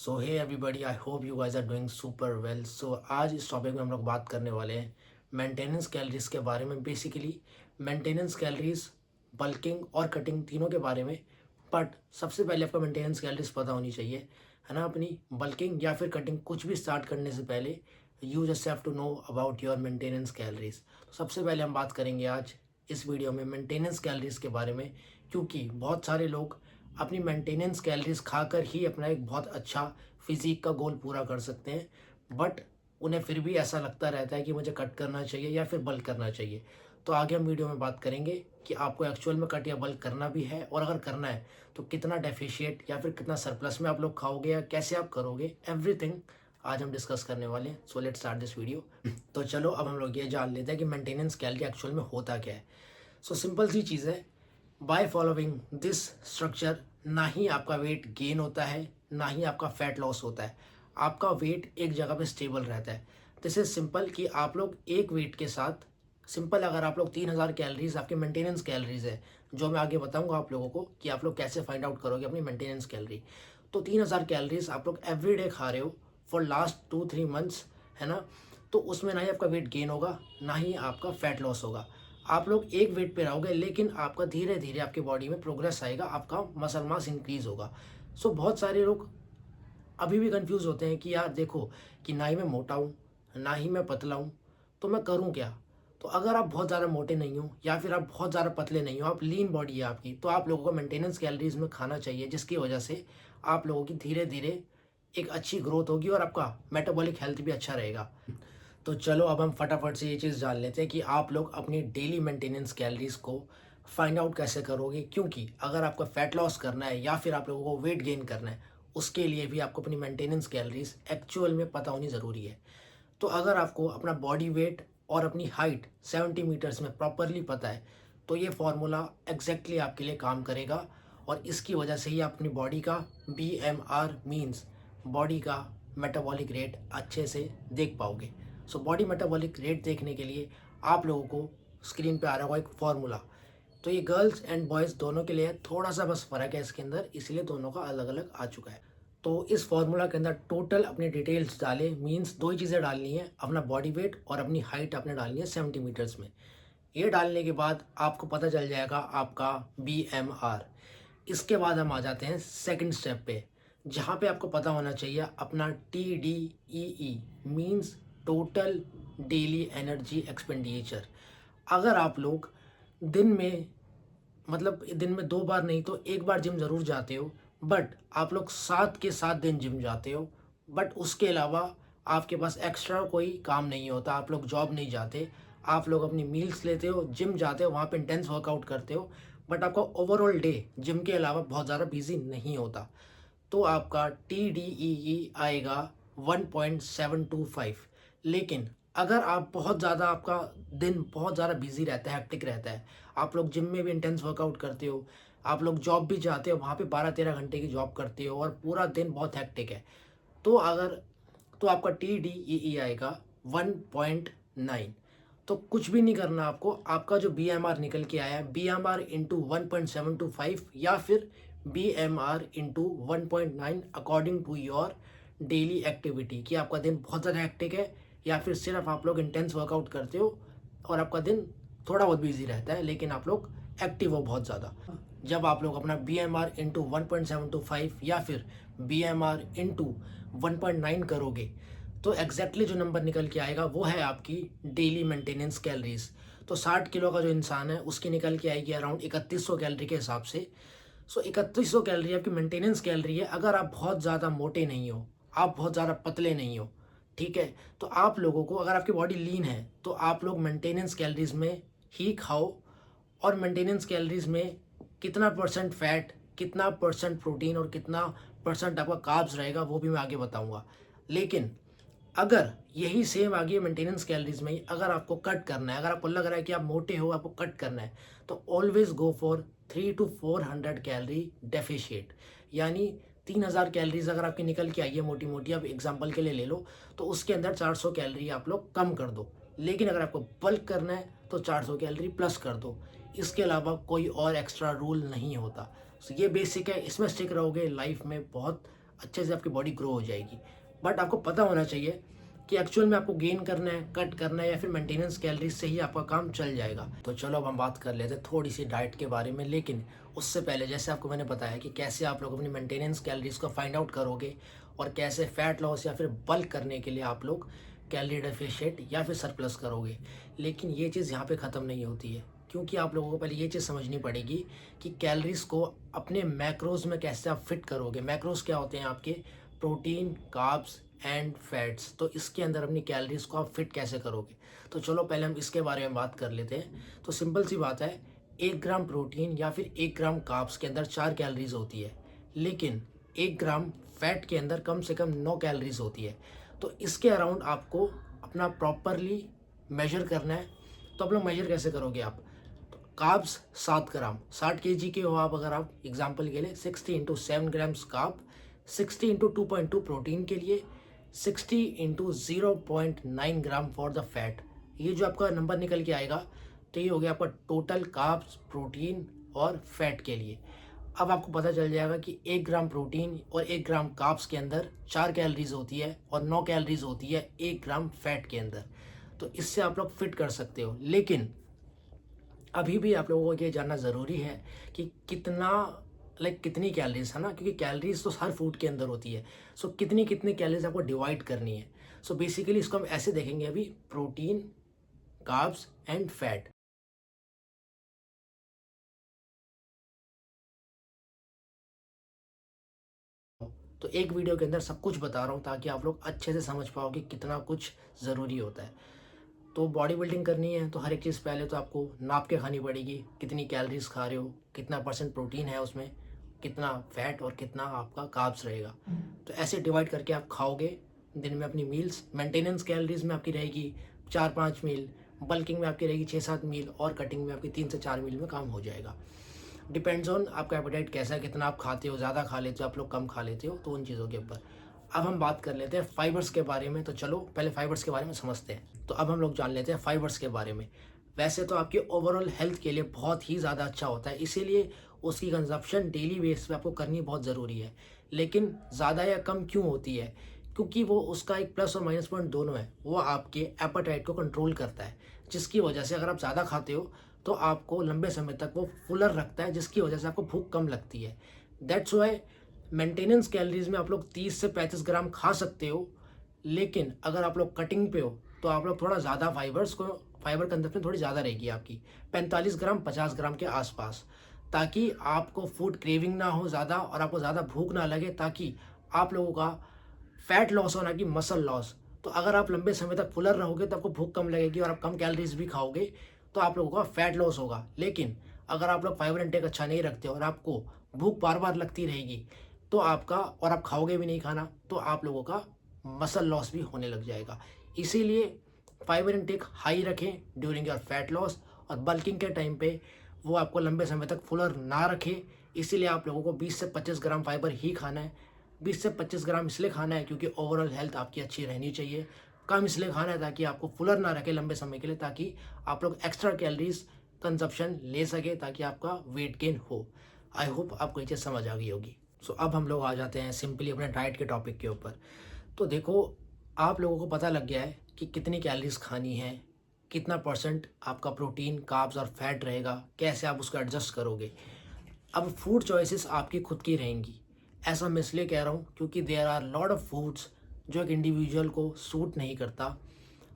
So hey everybody, I hope you guys are doing super well. So आज इस topic में हम लोग बात करने वाले हैं मेंटेनेंस कैलोरीज के बारे में। बेसिकली मेंटेनेंस कैलोरीज, बल्किंग और कटिंग तीनों के बारे में। बट सबसे पहले आपको मेंटेनेंस कैलोरीज पता होनी चाहिए, है ना। अपनी बल्किंग या फिर कटिंग कुछ भी स्टार्ट करने से पहले you just have to know about your maintenance calories. तो सबसे पहले हम बात करेंगे आज इस वीडियो में मेंटेनेंस कैलोरीज के बारे में, क्योंकि बहुत सारे लोग अपनी मेंटेनेंस कैलोरीज खाकर ही अपना एक बहुत अच्छा फिजिक का गोल पूरा कर सकते हैं। बट उन्हें फिर भी ऐसा लगता रहता है कि मुझे कट करना चाहिए या फिर बल्क करना चाहिए। तो आगे हम वीडियो में बात करेंगे कि आपको एक्चुअल में कट या बल्क करना भी है, और अगर करना है तो कितना डेफिशिएट या फिर कितना सरप्लस में आप लोग खाओगे या कैसे आप करोगे, एवरीथिंग आज हम डिस्कस करने वाले हैं। So let's start this video. तो चलो अब हम लोग ये जान लेते हैं कि मेंटेनेंस कैलोरी एक्चुअल में होता क्या है। सो सिंपल सी चीज़ है, बाय फॉलोइंग दिस स्ट्रक्चर ना ही आपका वेट गेन होता है ना ही आपका फैट लॉस होता है। आपका वेट एक जगह पे स्टेबल रहता है। दिस इज सिंपल कि आप लोग एक वेट के साथ, सिंपल अगर आप लोग 3000 कैलोरीज आपके मेंटेनेंस कैलोरीज है, जो मैं आगे बताऊंगा आप लोगों को कि आप लोग कैसे फाइंड आउट करोगे अपनी मेंटेनेंस कैलोरी। तो 3000 कैलोरीज आप लोग एवरी डे खा रहे हो फॉर लास्ट 2-3 मंथ्स, है ना। तो उसमें ना ही आपका वेट गेन होगा ना ही आपका फैट लॉस होगा। आप लोग एक वेट पे रहोगे, लेकिन आपका धीरे धीरे आपके बॉडी में प्रोग्रेस आएगा, आपका मसल मास इंक्रीज होगा। सो बहुत सारे लोग अभी भी कंफ्यूज होते हैं कि यार देखो कि ना ही मैं मोटा हूँ ना ही मैं पतला हूँ, तो मैं करूँ क्या। तो अगर आप बहुत ज़्यादा मोटे नहीं हो या फिर आप बहुत ज़्यादा पतले नहीं हो, आप लीन बॉडी है आपकी, तो आप लोगों को मेंटेनेंस कैलोरीज में खाना चाहिए, जिसकी वजह से आप लोगों की धीरे धीरे एक अच्छी ग्रोथ होगी और आपका मेटाबॉलिक हेल्थ भी अच्छा रहेगा। तो चलो अब हम फटाफट से ये चीज़ जान लेते हैं कि आप लोग अपनी डेली मेंटेनेंस कैलोरीज को फाइंड आउट कैसे करोगे। क्योंकि अगर आपको फैट लॉस करना है या फिर आप लोगों को वेट गेन करना है, उसके लिए भी आपको अपनी मेंटेनेंस कैलोरीज एक्चुअल में पता होनी ज़रूरी है। तो अगर आपको अपना बॉडी वेट और अपनी हाइट 70 मीटर्स में प्रॉपरली पता है, तो ये फॉर्मूला एग्जैक्टली आपके लिए काम करेगा, और इसकी वजह से ही आप अपनी बॉडी का BMR मीन्स बॉडी का मेटाबॉलिक रेट अच्छे से देख पाओगे। सो बॉडी मेटाबॉलिक रेट देखने के लिए आप लोगों को स्क्रीन पे आ रहा होगा एक फॉर्मूला। तो ये गर्ल्स एंड बॉयज़ दोनों के लिए है, थोड़ा सा बस फ़र्क है इसके अंदर, इसलिए दोनों का अलग अलग आ चुका है। तो इस फॉर्मूला के अंदर टोटल अपनी डिटेल्स डालें, मीन्स दो ही चीज़ें डालनी है, अपना बॉडी वेट और अपनी हाइट आपने डालनी है 70 मीटर्स में। ये डालने के बाद आपको पता चल जाएगा आपका BMR। इसके बाद हम आ जाते हैं सेकंड स्टेप पे, जहाँ पे आपको पता होना चाहिए अपना TDEE means total daily energy expenditure. अगर आप लोग दिन में, मतलब दिन में 2 बार नहीं तो एक बार जिम ज़रूर जाते हो, बट आप लोग 7 के 7 दिन जिम जाते हो, बट उसके अलावा आपके पास एक्स्ट्रा कोई काम नहीं होता, आप लोग जॉब नहीं जाते, आप लोग अपनी मील्स लेते हो, जिम जाते हो, वहाँ पे इंटेंस वर्कआउट करते हो, बट आपका ओवरऑल डे जिम के अलावा बहुत ज़्यादा बिजी नहीं होता, तो आपका TDEE आएगा 1.725। लेकिन अगर आप बहुत ज़्यादा, आपका दिन बहुत ज़्यादा बिजी रहता है, हेक्टिक रहता है, आप लोग जिम में भी इंटेंस वर्कआउट करते हो, आप लोग जॉब भी जाते हो, वहाँ पे 12-13 घंटे की जॉब करते हो और पूरा दिन बहुत हेक्टिक है, तो अगर तो आपका TDEE आएगा 1.9। तो कुछ भी नहीं करना आपको, आपका जो BMR निकल के आया है, BMR इंटू 1.725 या फिर BMR into 1.9 according to your daily activity, कि आपका दिन बहुत ज़्यादा हेक्टिक है या फिर सिर्फ आप लोग इंटेंस वर्कआउट करते हो और आपका दिन थोड़ा बहुत बिजी रहता है, लेकिन आप लोग एक्टिव हो बहुत ज़्यादा। जब आप लोग अपना BMR इंटू 1.725 या फिर BMR इंटू 1.9 करोगे, तो एग्जैक्टली जो नंबर निकल के आएगा वो है आपकी डेली मेंटेनेंस कैलोरीज। तो 60 किलो का जो इंसान है उसकी निकल के आएगी अराउंड 3100 कैलोरी के हिसाब से। सो 3100 कैलोरी आपकी मेंटेनेंस कैलोरी है, अगर आप बहुत ज़्यादा मोटे नहीं हो, आप बहुत ज़्यादा पतले नहीं हो, ठीक है। तो आप लोगों को, अगर आपकी बॉडी लीन है, तो आप लोग मेंटेनेंस कैलोरीज में ही खाओ, और मेंटेनेंस कैलोरीज में कितना परसेंट फैट, कितना परसेंट प्रोटीन और कितना परसेंट आपका कार्ब्स रहेगा वो भी मैं आगे बताऊंगा। लेकिन अगर यही सेम आगे मेंटेनेंस कैलोरीज में ही अगर आपको कट करना है, अगर आपको लग रहा है कि आप मोटे हो, आपको कट करना है, तो always go for 300 to 400 calorie deficit. यानी 3000 कैलोरीज अगर आपकी निकल के आई है मोटी मोटी, आप एग्जांपल के लिए ले लो, तो उसके अंदर 400 कैलोरी आप लोग कम कर दो। लेकिन अगर आपको बल्क करना है तो 400 कैलोरी प्लस कर दो। इसके अलावा कोई और एक्स्ट्रा रूल नहीं होता। तो ये बेसिक है, इसमें स्टिक रहोगे, लाइफ में बहुत अच्छे से आपकी बॉडी ग्रो हो जाएगी। बट आपको पता होना चाहिए कि एक्चुअल में आपको गेन करना है, कट करना है, या फिर मेंटेनेंस कैलोरीज से ही आपका काम चल जाएगा। तो चलो अब हम बात कर लेते हैं थोड़ी सी डाइट के बारे में। लेकिन उससे पहले जैसे आपको मैंने बताया कि कैसे आप लोग अपनी मेंटेनेंस कैलोरीज को फाइंड आउट करोगे और कैसे फैट लॉस या फिर बल्क करने के लिए आप लोग कैलोरी डेफिशिएट या फिर सरप्लस करोगे। लेकिन ये चीज़ यहाँ पे ख़त्म नहीं होती है, क्योंकि आप लोगों को पहले ये चीज़ समझनी पड़ेगी कि कैलोरीज को अपने मैक्रोज में कैसे आप फिट करोगे। मैक्रोज क्या होते हैं आपके? Protein, carbs and fats. तो इसके अंदर अपनी कैलोरीज को आप फिट कैसे करोगे? तो चलो पहले हम इसके बारे में बात कर लेते हैं। तो सिंपल सी बात है, 1 ग्राम प्रोटीन या फिर 1 ग्राम कार्ब्स के अंदर 4 कैलोरीज होती है, लेकिन 1 ग्राम फैट के अंदर कम से कम 9 कैलोरीज होती है। तो इसके अराउंड आपको अपना प्रॉपरली मेजर करना है। तो आप लोग मेजर कैसे करोगे आप? कार्ब्स 7 ग्राम, 60 kg के हो आप, अगर आप एग्जांपल के लिए 60 into 7 grams carb, 60 into 2.2 protein के लिए, 60 into 0.9 gram for the fat. ये जो आपका नंबर निकल के आएगा, तो ये हो गया आपका टोटल कार्ब्स, प्रोटीन और फैट के लिए। अब आपको पता चल जाएगा कि 1 ग्राम प्रोटीन और 1 ग्राम कार्ब्स के अंदर 4 कैलोरीज होती है और 9 कैलोरीज होती है 1 ग्राम फैट के अंदर। तो इससे आप लोग फिट कर सकते हो। लेकिन अभी भी आप लोगों को ये जानना ज़रूरी है कि कितना, कितनी कैलोरीज है ना, क्योंकि कैलोरीज तो हर फूड के अंदर होती है। सो कितनी कितनी कैलोरीज आपको डिवाइड करनी है। सो बेसिकली इसको हम ऐसे देखेंगे अभी, प्रोटीन, कार्ब्स एंड फैट। तो एक वीडियो के अंदर सब कुछ बता रहा हूँ ताकि आप लोग अच्छे से समझ पाओ कि कितना कुछ ज़रूरी होता है। तो बॉडी बिल्डिंग करनी है तो हर एक चीज़ पहले तो आपको नाप के खानी पड़ेगी, कितनी कैलोरीज खा रहे हो, कितना परसेंट प्रोटीन है उसमें, कितना फैट और कितना आपका कार्ब्स रहेगा। तो ऐसे डिवाइड करके आप खाओगे दिन में अपनी मील्स। मेंटेनेंस कैलोरीज में आपकी रहेगी 4-5 मील, बल्किंग में आपकी रहेगी 6-7 मील और कटिंग में आपकी 3 से 4 मील में काम हो जाएगा। डिपेंड्स ऑन आपका एपेटाइट कैसा है, कितना आप खाते हो, ज़्यादा खा लेते हो आप लोग, कम खा लेते हो, तो उन चीज़ों के ऊपर। अब हम बात कर लेते हैं फाइबर्स के बारे में। तो चलो पहले फाइबर्स के बारे में समझते हैं। तो अब हम लोग जान लेते हैं फाइबर्स के बारे में। वैसे तो आपके ओवरऑल हेल्थ के लिए बहुत ही ज़्यादा अच्छा होता है, इसीलिए उसकी कंजप्शन डेली बेस पे आपको करनी बहुत ज़रूरी है। लेकिन ज़्यादा या कम क्यों होती है? क्योंकि वो उसका एक प्लस और माइनस पॉइंट दोनों है। वो आपके एपेटाइट को कंट्रोल करता है, जिसकी वजह से अगर आप ज़्यादा खाते हो तो आपको लंबे समय तक वो फुलर रखता है, जिसकी वजह से आपको भूख कम लगती है। दैट्स वाई मेंटेनेंस कैलोरीज में आप लोग 30 से 35 ग्राम खा सकते हो। लेकिन अगर आप लोग कटिंग पे हो तो आप लोग थोड़ा ज़्यादा फाइबर कंजप्शन थोड़ी ज़्यादा रहेगी आपकी, 45 ग्राम 50 ग्राम के आसपास, ताकि आपको फूड क्रेविंग ना हो ज़्यादा और आपको ज़्यादा भूख ना लगे, ताकि आप लोगों का फैट लॉस हो ना कि मसल लॉस। तो अगर आप लंबे समय तक फुलर रहोगे तो आपको भूख कम लगेगी और आप कम कैलोरीज भी खाओगे, तो आप लोगों का फैट लॉस होगा। लेकिन अगर आप लोग फाइबर इंटेक अच्छा नहीं रखते और आपको भूख बार बार लगती रहेगी, तो आपका, और आप खाओगे भी नहीं खाना, तो आप लोगों का मसल लॉस भी होने लग जाएगा। इसीलिए फाइबर इंटेक हाई रखें ड्यूरिंग योर फैट लॉस, और बल्किंग के टाइम पे वो आपको लंबे समय तक फुलर ना रखे। इसीलिए आप लोगों को 20 से 25 ग्राम फाइबर ही खाना है। 20 से 25 ग्राम इसलिए खाना है क्योंकि ओवरऑल हेल्थ आपकी अच्छी रहनी चाहिए। कम इसलिए खाना है ताकि आपको फुलर ना रखे लंबे समय के लिए, ताकि आप लोग एक्स्ट्रा कैलोरीज कंजप्शन ले सके, ताकि आपका वेट गेन हो। आई होप आपको ये चीज़ समझ आ गई होगी। सो अब हम लोग आ जाते हैं सिंपली अपने डाइट के टॉपिक के ऊपर। तो देखो, आप लोगों को पता लग गया है कि कितनी कैलोरीज खानी है, कितना परसेंट आपका प्रोटीन, कार्ब्स और फैट रहेगा, कैसे आप उसको एडजस्ट करोगे। अब फूड चॉइसेस आपकी खुद की रहेंगी। ऐसा मैं इसलिए कह रहा हूँ क्योंकि there are lot of foods जो एक इंडिविजुअल को सूट नहीं करता,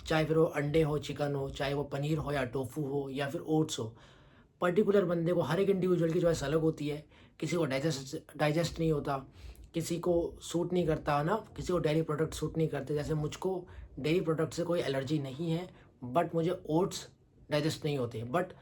चाहे फिर वो अंडे हो, चिकन हो, चाहे वो पनीर हो या टोफू हो या फिर ओट्स हो। पर्टिकुलर बंदे को, हर एक इंडिविजुअल की चॉइस अलग होती है। किसी को डाइजेस्ट नहीं होता, किसी को सूट नहीं करता ना, किसी को डेयरी प्रोडक्ट सूट नहीं करते। जैसे मुझको डेयरी प्रोडक्ट से कोई एलर्जी नहीं है, बट मुझे ओट्स डाइजेस्ट नहीं होते। बट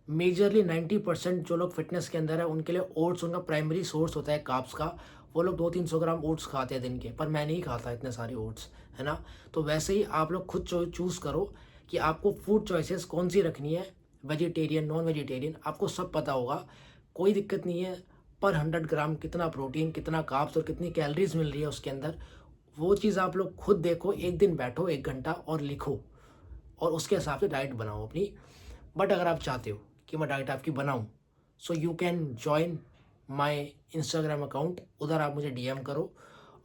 मेजरली 90% जो लोग फिटनेस के अंदर है उनके लिए ओट्स उनका प्राइमरी सोर्स होता है कार्ब्स का। वो लोग 200-300 ग्राम ओट्स खाते हैं दिन के, पर मैं नहीं खाता इतने सारे ओट्स, है ना। तो वैसे ही आप लोग खुद चूज़ करो कि आपको फूड चॉइसेस कौन सी रखनी है, वेजिटेरियन, नॉन वेजिटेरियन, आपको सब पता होगा, कोई दिक्कत नहीं है। पर 100 ग्राम कितना प्रोटीन, कितना कार्ब्स और कितनी कैलोरीज मिल रही है उसके अंदर, वो चीज़ आप लोग खुद देखो। एक दिन बैठो 1 घंटा और लिखो, और उसके हिसाब से डाइट बनाओ अपनी। बट अगर आप चाहते हो कि मैं डाइट आपकी बनाऊं, so you can join my Instagram account. उधर आप मुझे डीएम करो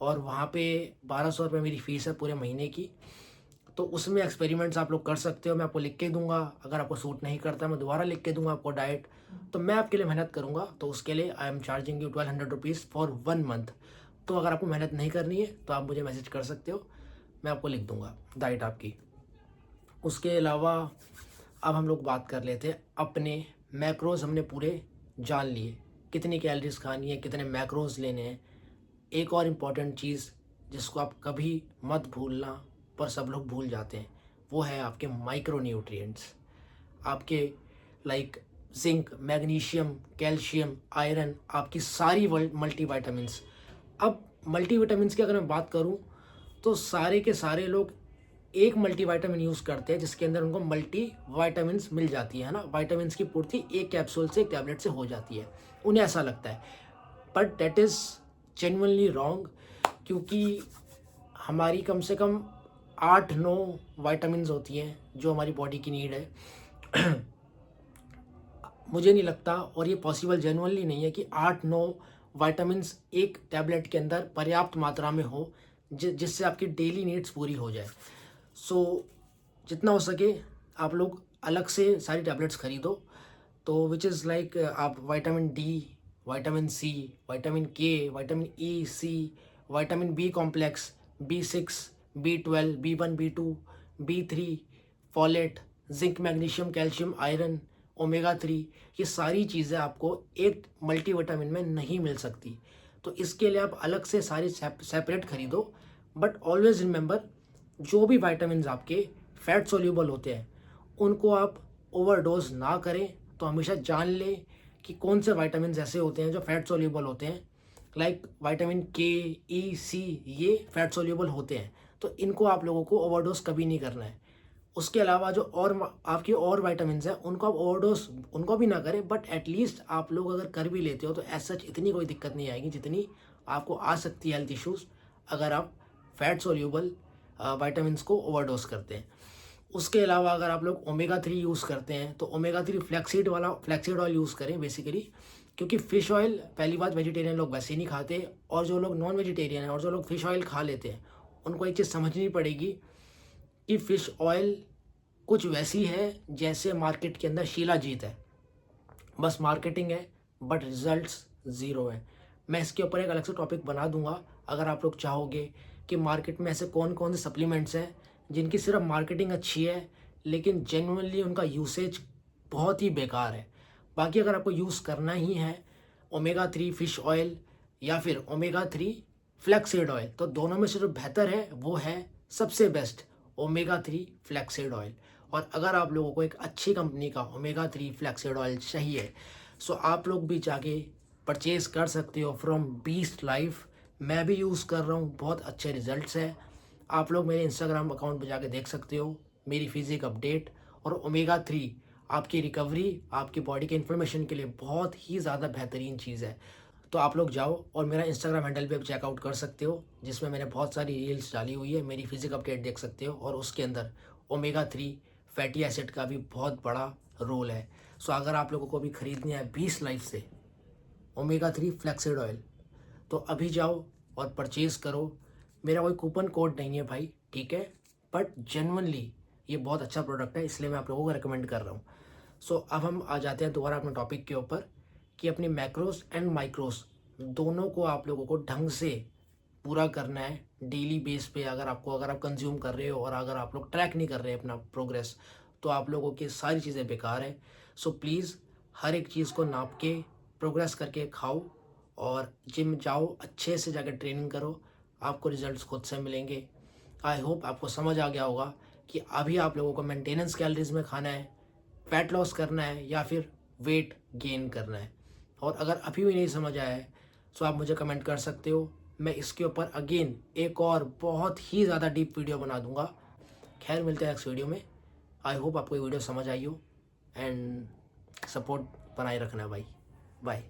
और वहाँ पे 1200 रुपये मेरी फ़ीस है पूरे महीने की। तो उसमें एक्सपेरिमेंट्स आप लोग कर सकते हो, मैं आपको लिख के दूँगा। अगर आपको सूट नहीं करता मैं दोबारा लिख के दूँगा आपको डाइट। तो मैं आपके लिए मेहनत करूँगा, तो उसके लिए I am charging you 1200 rupees for 1 month. तो अगर आपको मेहनत नहीं करनी है तो आप मुझे मैसेज कर सकते हो, मैं आपको लिख दूँगा डाइट आपकी। उसके अलावा अब हम लोग बात कर लेते हैं अपने मैक्रोज़ हमने पूरे जान लिए, कितनी कैलोरीज़ खानी है, कितने मैक्रोज़ लेने हैं। एक और इम्पॉर्टेंट चीज़ जिसको आप कभी मत भूलना, पर सब लोग भूल जाते हैं, वो है आपके माइक्रो न्यूट्रिएंट्स। आपके like zinc, magnesium, calcium, iron, आपकी सारी मल्टीविटामिन्स। अब मल्टीविटामिन्स की अगर मैं बात करूं तो सारे के सारे लोग एक मल्टीविटामिन यूज़ करते हैं जिसके अंदर उनको मल्टीविटामिन्स मिल जाती है ना, विटामिन्स की पूर्ति एक कैप्सूल से, एक टैबलेट से हो जाती है, उन्हें ऐसा लगता है। But that is genuinely wrong, क्योंकि हमारी कम से कम 8-9 विटामिन्स होती हैं जो हमारी बॉडी की नीड है। मुझे नहीं लगता और ये पॉसिबल जेन्युइनली नहीं है कि 8-9 विटामिन्स एक टैबलेट के अंदर पर्याप्त मात्रा में हो जिससे आपकी डेली नीड्स पूरी हो जाए। सो जितना हो सके आप लोग अलग से सारी टैबलेट्स खरीदो, तो विच इज़ लाइक आप vitamin D, vitamin C, vitamin K, vitamin E, C, vitamin B complex, B6, B12, B1, B2, B3, folate, zinc, magnesium, calcium, iron, omega 3, ये सारी चीज़ें आपको एक मल्टीविटामिन में नहीं मिल सकती। तो इसके लिए आप अलग से सारी सेपरेट खरीदो। बट ऑलवेज रिमेंबर, जो भी विटामिन्स आपके फैट सोल्यूबल होते हैं उनको आप ओवरडोज ना करें। तो हमेशा जान लें कि कौन से विटामिन्स ऐसे होते हैं जो फैट सोल्यूबल होते हैं, लाइक विटामिन के, ई, सी, ये फैट सोल्यूबल होते हैं, तो इनको आप लोगों को ओवरडोज कभी नहीं करना है। उसके अलावा जो और आपकी और विटामिन्स हैं उनको आप ओवरडोज उनको भी ना करें, बट एटलीस्ट आप लोग अगर कर भी लेते हो तो एज सच इतनी कोई दिक्कत नहीं आएगी जितनी आपको आ सकती है हेल्थ इश्यूज़ अगर आप फैट सोल्यूबल विटामिन्स को ओवरडोज करते हैं। उसके अलावा अगर आप लोग ओमेगा 3 यूज़ करते हैं तो ओमेगा 3 फ्लैक्सीड ऑयल यूज़ करें बेसिकली, क्योंकि फ़िश ऑयल पहली बात वेजिटेरियन लोग वैसे ही नहीं खाते, और जो लोग नॉन वेजिटेरियन हैं और जो लोग फ़िश ऑयल खा लेते हैं उनको एक चीज़ समझनी पड़ेगी कि फ़िश ऑयल कुछ वैसी है जैसे मार्केट के अंदर शीलाजीत है, बस मार्केटिंग है बट रिजल्ट्स ज़ीरो है। मैं इसके ऊपर एक अलग से टॉपिक बना दूंगा अगर आप लोग चाहोगे कि मार्केट में ऐसे कौन कौन से सप्लीमेंट्स हैं जिनकी सिर्फ मार्केटिंग अच्छी है लेकिन जेन्युइनली उनका यूसेज बहुत ही बेकार है। बाकी अगर आपको यूज़ करना ही है ओमेगा 3 फ़िश ऑयल या फिर ओमेगा 3 फ्लैक्सीड ऑयल, तो दोनों में से जो बेहतर है वो है सबसे बेस्ट ओमेगा 3 फ्लैक्सीड ऑयल। और अगर आप लोगों को एक अच्छी कंपनी का ओमेगा 3 फ्लैक्सीड ऑयल चाहिए सो आप लोग भी जाके परचेज़ कर सकते हो फ्रॉम बीस्ट लाइफ। मैं भी यूज़ कर रहा हूँ, बहुत अच्छे रिजल्ट्स हैं। आप लोग मेरे इंस्टाग्राम अकाउंट पर जाके देख सकते हो मेरी फिजिक अपडेट। और ओमेगा 3 आपकी रिकवरी, आपकी बॉडी के इन्फॉर्मेशन के लिए बहुत ही ज़्यादा बेहतरीन चीज़ है। तो आप लोग जाओ और मेरा इंस्टाग्राम हैंडल पे चेकआउट कर सकते हो जिसमें मैंने बहुत सारी रील्स डाली हुई है, मेरी फिजिक अपडेट देख सकते हो, और उसके अंदर ओमेगा 3 फैटी एसिड का भी बहुत बड़ा रोल है। सो अगर आप लोगों को भी खरीदनी है 20 लाइफ से ओमेगा 3 फ्लैक्सीड ऑयल तो अभी जाओ और परचेज़ करो। मेरा कोई कूपन कोड नहीं है भाई, ठीक है, बट जेन्युइनली ये बहुत अच्छा प्रोडक्ट है इसलिए मैं आप लोगों को रिकमेंड कर रहा हूँ। सो अब हम आ जाते हैं दोबारा अपने टॉपिक के ऊपर कि अपनी मैक्रोस एंड माइक्रोस दोनों को आप लोगों को ढंग से पूरा करना है डेली बेस पे। अगर आप कंज्यूम कर रहे हो और अगर आप लोग ट्रैक नहीं कर रहे अपना प्रोग्रेस तो आप लोगों की सारी चीज़ें बेकार है। सो प्लीज़ हर एक चीज़ को नाप के प्रोग्रेस करके खाओ और जिम जाओ, अच्छे से जाकर ट्रेनिंग करो, आपको रिजल्ट्स खुद से मिलेंगे। आई होप आपको समझ आ गया होगा कि अभी आप लोगों को मेंटेनेंस कैलोरीज में खाना है, फैट लॉस करना है या फिर वेट गेन करना है। और अगर अभी भी नहीं समझ आया है तो आप मुझे कमेंट कर सकते हो, मैं इसके ऊपर अगेन एक और बहुत ही ज़्यादा डीप वीडियो बना दूंगा। खैर मिलते हैं नेक्स्ट वीडियो में। आई होप आपको ये वीडियो समझ आई हो एंड सपोर्ट बनाए रखना भाई। बाय।